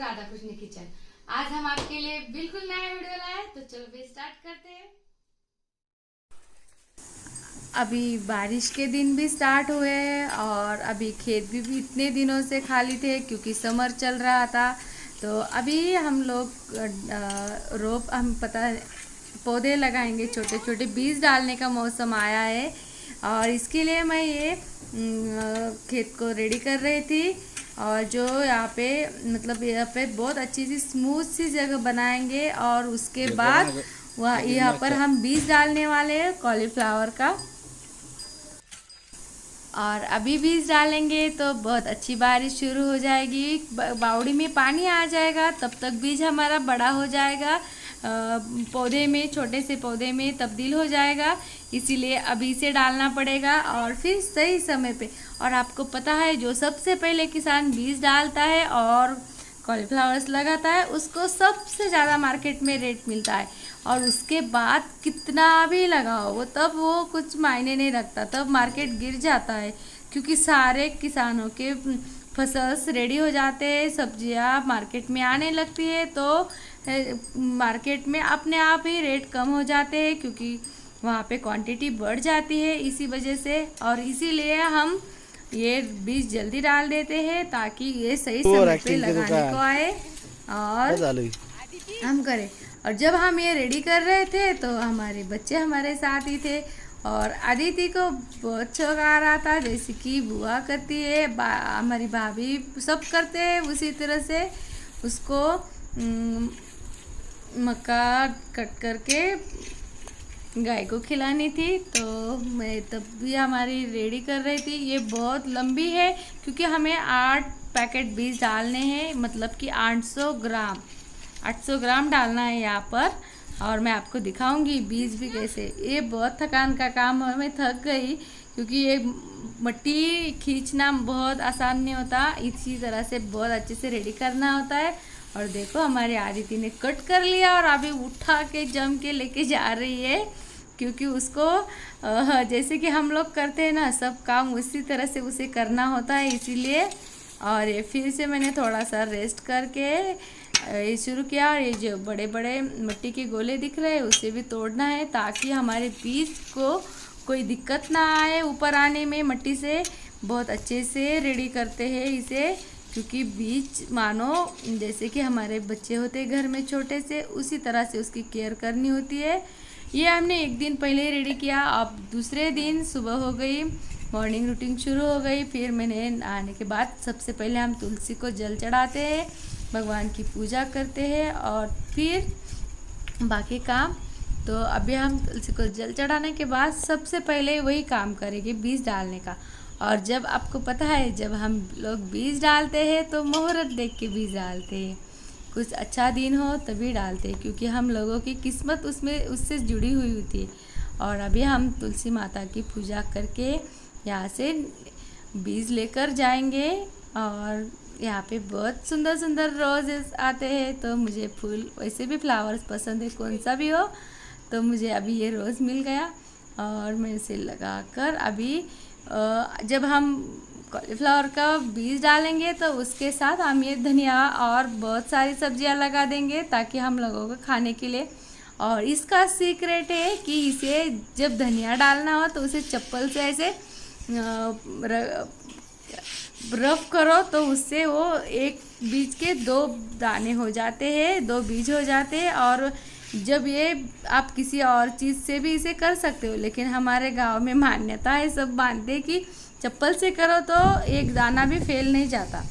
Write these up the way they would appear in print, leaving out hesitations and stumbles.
Radha Krishna kitchen. आज हम आपके लिए बिल्कुल नया वीडियो लाए, तो चलो भी स्टार्ट करते हैं। अभी बारिश के दिन भी स्टार्ट हुए और अभी खेत भी इतने दिनों से खाली थे क्योंकि समर चल रहा था। तो अभी हम लोग पौधे लगाएंगे, छोटे छोटे बीज डालने का मौसम आया है और इसके लिए मैं ये खेत को रेडी कर रही थी। और जो यहाँ पे बहुत अच्छी सी स्मूथ सी जगह बनाएंगे और उसके बाद वह यहाँ पर हम बीज डालने वाले हैं कॉलीफ्लावर का। और अभी बीज डालेंगे तो बहुत अच्छी बारिश शुरू हो जाएगी, बावड़ी में पानी आ जाएगा, तब तक बीज हमारा बड़ा हो जाएगा, पौधे में, छोटे से पौधे में तब्दील हो जाएगा। इसीलिए अभी से डालना पड़ेगा और फिर सही समय पे। और आपको पता है जो सबसे पहले किसान बीज डालता है और कॉलीफ्लावर्स लगाता है उसको सबसे ज़्यादा मार्केट में रेट मिलता है। और उसके बाद कितना भी लगाओ वो कुछ मायने नहीं रखता, तब मार्केट गिर जाता है क्योंकि सारे किसानों के फसल रेडी हो जाते हैं, सब्जियां मार्केट में आने लगती है, तो मार्केट में अपने आप ही रेट कम हो जाते हैं क्योंकि वहाँ पे क्वांटिटी बढ़ जाती है इसी वजह से। और इसीलिए हम ये बीज जल्दी डाल देते हैं ताकि ये सही समय पे लगाने को आए और हम करें। और जब हम ये रेडी कर रहे थे तो हमारे बच्चे हमारे साथ ही थे और अदिति को बहुत शौक आ रहा था, जैसे कि बुआ करती है, हमारी भाभी सब करते हैं उसी तरह से। उसको मक्का कट करके गाय को खिलानी थी, तो मैं तब भी हमारी रेडी कर रही थी। ये बहुत लंबी है क्योंकि हमें 8 पैकेट बीज डालने हैं, मतलब कि 800 ग्राम डालना है यहाँ पर। और मैं आपको दिखाऊंगी बीज भी कैसे। ये बहुत थकान का काम है, मैं थक गई क्योंकि ये मिट्टी खींचना बहुत आसान नहीं होता, इसी तरह से बहुत अच्छे से रेडी करना होता है। और देखो हमारी आदिति ने कट कर लिया और अभी उठा के जम के लेके जा रही है क्योंकि उसको जैसे कि हम लोग करते हैं ना, सब काम उसी तरह से उसे करना होता है, इसीलिए। और ये फिर से मैंने थोड़ा सा रेस्ट करके ये शुरू किया। और ये जो बड़े बड़े मिट्टी के गोले दिख रहे हैं उसे भी तोड़ना है ताकि हमारे बीज को कोई दिक्कत ना आए ऊपर आने में। मिट्टी से बहुत अच्छे से रेडी करते हैं इसे क्योंकि बीज मानो जैसे कि हमारे बच्चे होते हैं घर में छोटे से, उसी तरह से उसकी केयर करनी होती है। ये हमने एक दिन पहले ही रेडी किया। अब दूसरे दिन सुबह हो गई, मॉर्निंग रूटीन शुरू हो गई। फिर मैंने नहाने के बाद सबसे पहले हम तुलसी को जल चढ़ाते हैं, भगवान की पूजा करते हैं और फिर बाकी काम। तो अभी हम तुलसी को जल चढ़ाने के बाद सबसे पहले वही काम करेंगे, बीज डालने का। और जब आपको पता है जब हम लोग बीज डालते हैं तो मुहूर्त देख के बीज डालते हैं, कुछ अच्छा दिन हो तभी डालते हैं क्योंकि हम लोगों की किस्मत उससे जुड़ी हुई होती है। और अभी हम तुलसी माता की पूजा करके यहाँ से बीज लेकर जाएंगे। और यहाँ पे बहुत सुंदर सुंदर रोजेस आते हैं, तो मुझे फूल वैसे भी फ्लावर्स पसंद है, कौन सा भी हो। तो मुझे अभी ये रोज़ मिल गया और मैं इसे लगाकर अभी जब हम कॉलीफ्लावर का बीज डालेंगे तो उसके साथ हम ये धनिया और बहुत सारी सब्जियां लगा देंगे ताकि हम लोगों को खाने के लिए। और इसका सीक्रेट है कि इसे जब धनिया डालना हो तो उसे चप्पल से ऐसे रफ करो तो उससे वो एक बीज के 2 दाने हो जाते हैं, 2 बीज हो जाते हैं। और जब ये आप किसी और चीज़ से भी इसे कर सकते हो, लेकिन हमारे गांव में मान्यता है, सब मानते हैं कि चप्पल से करो तो एक दाना भी फेल नहीं जाता,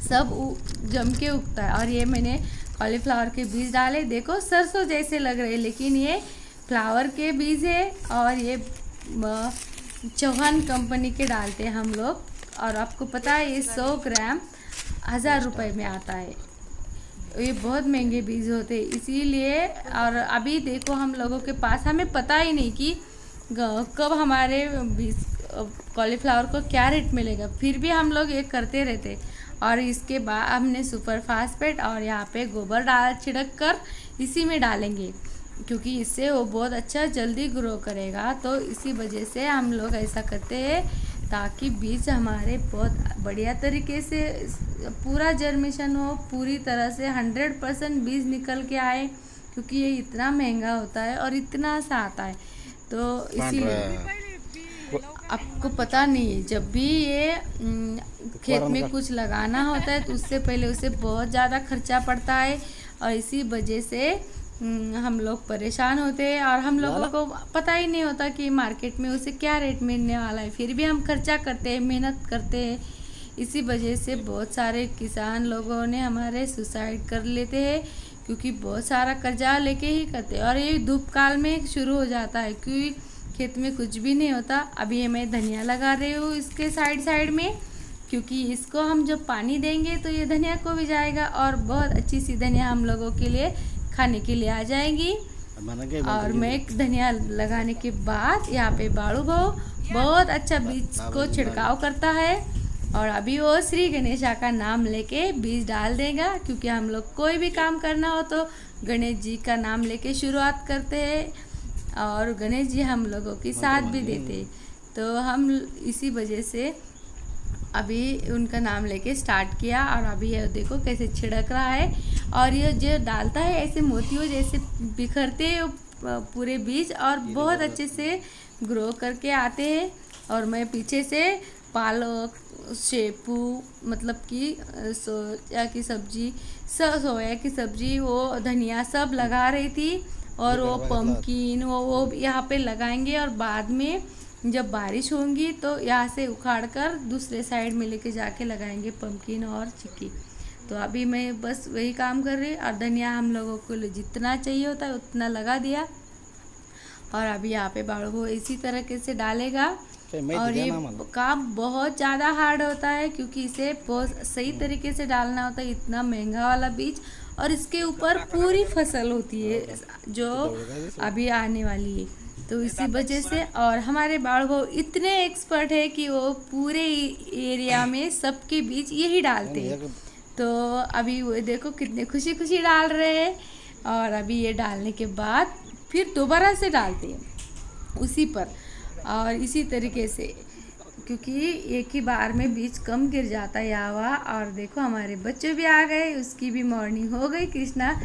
सब जम के उगता है। और ये मैंने कॉलीफ्लावर के बीज डाले, देखो सरसों जैसे लग रहे हैं लेकिन ये फ्लावर के बीज है। और ये चौहान कंपनी के डालते हैं हम लोग। और आपको पता है ये 100 ग्राम 1000 रुपये में आता है, ये बहुत महंगे बीज होते हैं इसीलिए। और अभी देखो हम लोगों के पास हमें पता ही नहीं कि कब हमारे बीज कॉलीफ्लावर को क्या रेट मिलेगा, फिर भी हम लोग ये करते रहते। और इसके बाद हमने सुपर फास्फेट और यहाँ पे गोबर छिड़क कर इसी में डालेंगे क्योंकि इससे वो बहुत अच्छा जल्दी ग्रो करेगा। तो इसी वजह से हम लोग ऐसा करते हैं ताकि बीज हमारे बहुत बढ़िया तरीके से पूरा जर्मेशन हो, पूरी तरह से 100% बीज निकल के आए, क्योंकि ये इतना महंगा होता है और इतना सा आता है। तो इसीलिए आपको पता नहीं है, जब भी ये खेत में कुछ लगाना होता है तो उससे पहले उसे बहुत ज़्यादा खर्चा पड़ता है, और इसी वजह से हम लोग परेशान होते हैं और हम लोगों को पता ही नहीं होता कि मार्केट में उसे क्या रेट मिलने वाला है, फिर भी हम खर्चा करते हैं, मेहनत करते हैं। इसी वजह से बहुत सारे किसान लोगों ने हमारे सुसाइड कर लेते हैं, क्योंकि बहुत सारा कर्जा लेके ही करते हैं, और ये धूप काल में शुरू हो जाता है क्योंकि खेत में कुछ भी नहीं होता। अभी ये मैं धनिया लगा रही हूँ इसके साइड में, क्योंकि इसको हम जब पानी देंगे तो ये धनिया को भी जाएगा और बहुत अच्छी सी धनिया हम लोगों के लिए खाने के लिए आ जाएगी। और मैं धनिया लगाने के बाद यहाँ पे बाड़ू भाऊ बहुत अच्छा बीज को छिड़काव करता है, और अभी वो श्री गणेशा का नाम लेके बीज डाल देगा, क्योंकि हम लोग कोई भी काम करना हो तो गणेश जी का नाम लेके शुरुआत करते हैं, और गणेश जी हम लोगों की साथ भी देते। तो हम इसी वजह से अभी उनका नाम लेके स्टार्ट किया, और अभी ये देखो कैसे छिड़क रहा है, और ये जो डालता है ऐसे मोतियों जैसे बिखरते पूरे बीज, और बहुत अच्छे से ग्रो करके आते हैं। और मैं पीछे से पालक, शेपू, मतलब कि सोया की सब्जी, सोया की सब्जी, वो धनिया सब लगा रही थी, और वो पम्पकिन वो यहाँ पे लगाएंगे, और बाद में जब बारिश होंगी तो यहाँ से उखाड़ कर दूसरे साइड में लेके जाके लगाएंगे पम्पकिन और चिक्की। तो अभी मैं बस वही काम कर रही, और धनिया हम लोगों को जितना चाहिए होता है उतना लगा दिया, और अभी यहाँ पे बाड़ू वो इसी तरीके से डालेगा। और ये काम बहुत ज़्यादा हार्ड होता है, क्योंकि इसे बहुत सही तरीके से डालना होता है, इतना महंगा वाला बीज, और इसके ऊपर पूरी फसल होती है जो अभी आने वाली है। तो इसी वजह से, और हमारे बाड़ू भाऊ इतने एक्सपर्ट है कि वो पूरे एरिया में सबके बीच यही डालते हैं। तो अभी वो देखो कितने खुशी खुशी डाल रहे हैं, और अभी ये डालने के बाद फिर दोबारा से डालते हैं उसी पर, और इसी तरीके से, क्योंकि एक ही बार में बीज कम गिर जाता है यावा। और देखो हमारे बच्चे भी आ गए, उसकी भी मॉर्निंग हो गई। कृष्णा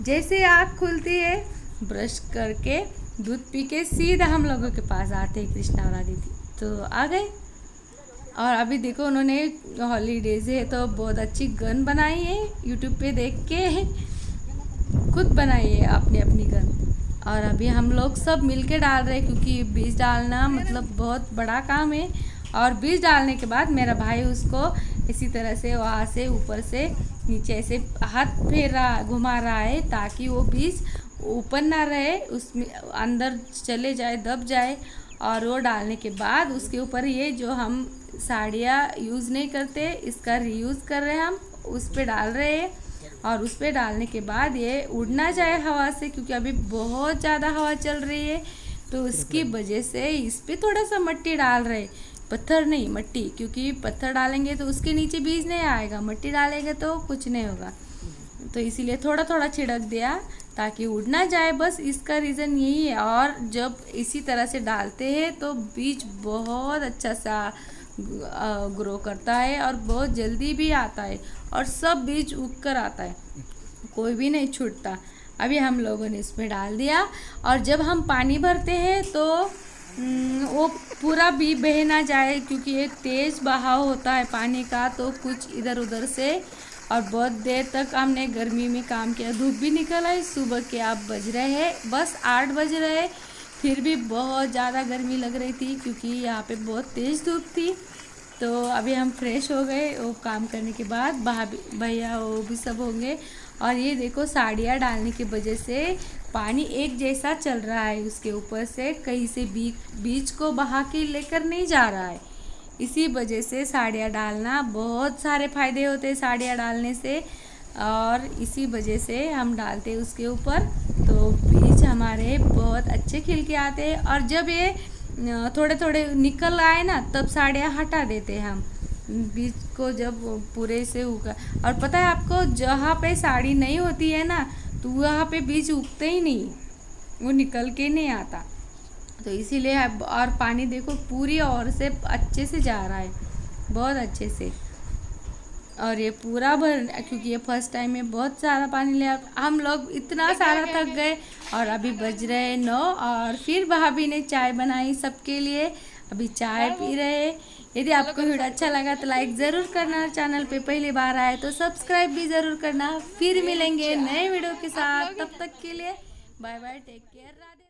जैसे आँख खुलती है ब्रश करके दूध पी के सीधा हम लोगों के पास आते हैं, कृष्णा और आदिति तो आ गए। और अभी देखो उन्होंने हॉलीडेज है तो बहुत अच्छी गन बनाई है, यूट्यूब पे देख के खुद बनाई है अपनी अपनी गन। और अभी हम लोग सब मिलके डाल रहे हैं, क्योंकि बीज डालना मतलब बहुत बड़ा काम है। और बीज डालने के बाद मेरा भाई उसको इसी तरह से वहाँ से ऊपर से नीचे ऐसे हाथ फेर रहा, घुमा रहा है, ताकि वो बीज ऊपर ना रहे, उसमें अंदर चले जाए, दब जाए। और वो डालने के बाद उसके ऊपर ये जो हम साड़ियाँ यूज़ नहीं करते, इसका रीयूज़ कर रहे हैं हम, उस पर डाल रहे हैं। और उस पर डालने के बाद ये उड़ ना जाए हवा से, क्योंकि अभी बहुत ज़्यादा हवा चल रही है, तो उसकी वजह से इस पर थोड़ा सा मिट्टी डाल रहे, पत्थर नहीं मिट्टी, क्योंकि पत्थर डालेंगे तो उसके नीचे बीज नहीं आएगा, मिट्टी डालेंगे तो कुछ नहीं होगा। तो इसीलिए थोड़ा थोड़ा छिड़क दिया ताकि उड़ ना जाए, बस इसका रीज़न यही है। और जब इसी तरह से डालते हैं तो बीज बहुत अच्छा सा ग्रो करता है और बहुत जल्दी भी आता है, और सब बीज उग कर आता है, कोई भी नहीं छूटता। अभी हम लोगों ने इसमें डाल दिया, और जब हम पानी भरते हैं तो वो पूरा भी बह ना जाए, क्योंकि एक तेज़ बहाव होता है पानी का, तो कुछ इधर उधर से। और बहुत देर तक हमने गर्मी में काम किया, धूप भी निकल आई, सुबह के आप बज रहे हैं बस 8 बज रहे, फिर भी बहुत ज़्यादा गर्मी लग रही थी, क्योंकि यहाँ पे बहुत तेज़ धूप थी। तो अभी हम फ्रेश हो गए वो काम करने के बाद, भैया वो भी सब होंगे। और ये देखो साड़ियाँ डालने की वजह से पानी एक जैसा चल रहा है, उसके ऊपर से कहीं से बीज को बहा के लेकर नहीं जा रहा है। इसी वजह से साड़ियाँ डालना, बहुत सारे फ़ायदे होते हैं साड़ियाँ डालने से, और इसी वजह से हम डालते हैं उसके ऊपर, तो बीज हमारे बहुत अच्छे खिल के आते हैं। और जब ये थोड़े थोड़े निकल आए ना, तब साड़ियाँ हटा देते हैं हम, बीज को जब पूरे से उगा। और पता है आपको, जहाँ पे साड़ी नहीं होती है ना, तो वहाँ पे बीज उगते ही नहीं, वो निकल के नहीं आता। तो इसीलिए और पानी देखो पूरी ओर से अच्छे से जा रहा है, बहुत अच्छे से। और ये पूरा भर, क्योंकि ये फर्स्ट टाइम में बहुत सारा पानी लिया। हम लोग इतना सारा थक गए और अभी बज रहे 9 और फिर भाभी ने चाय बनाई सबके लिए। अभी चाय पी रहे। यदि आपको वीडियो अच्छा लगा तो लाइक ज़रूर करना, चैनल पे पहली बार आए तो सब्सक्राइब भी ज़रूर करना। फिर मिलेंगे नए वीडियो के साथ, तब तक के लिए bye bye, take care, Radhe.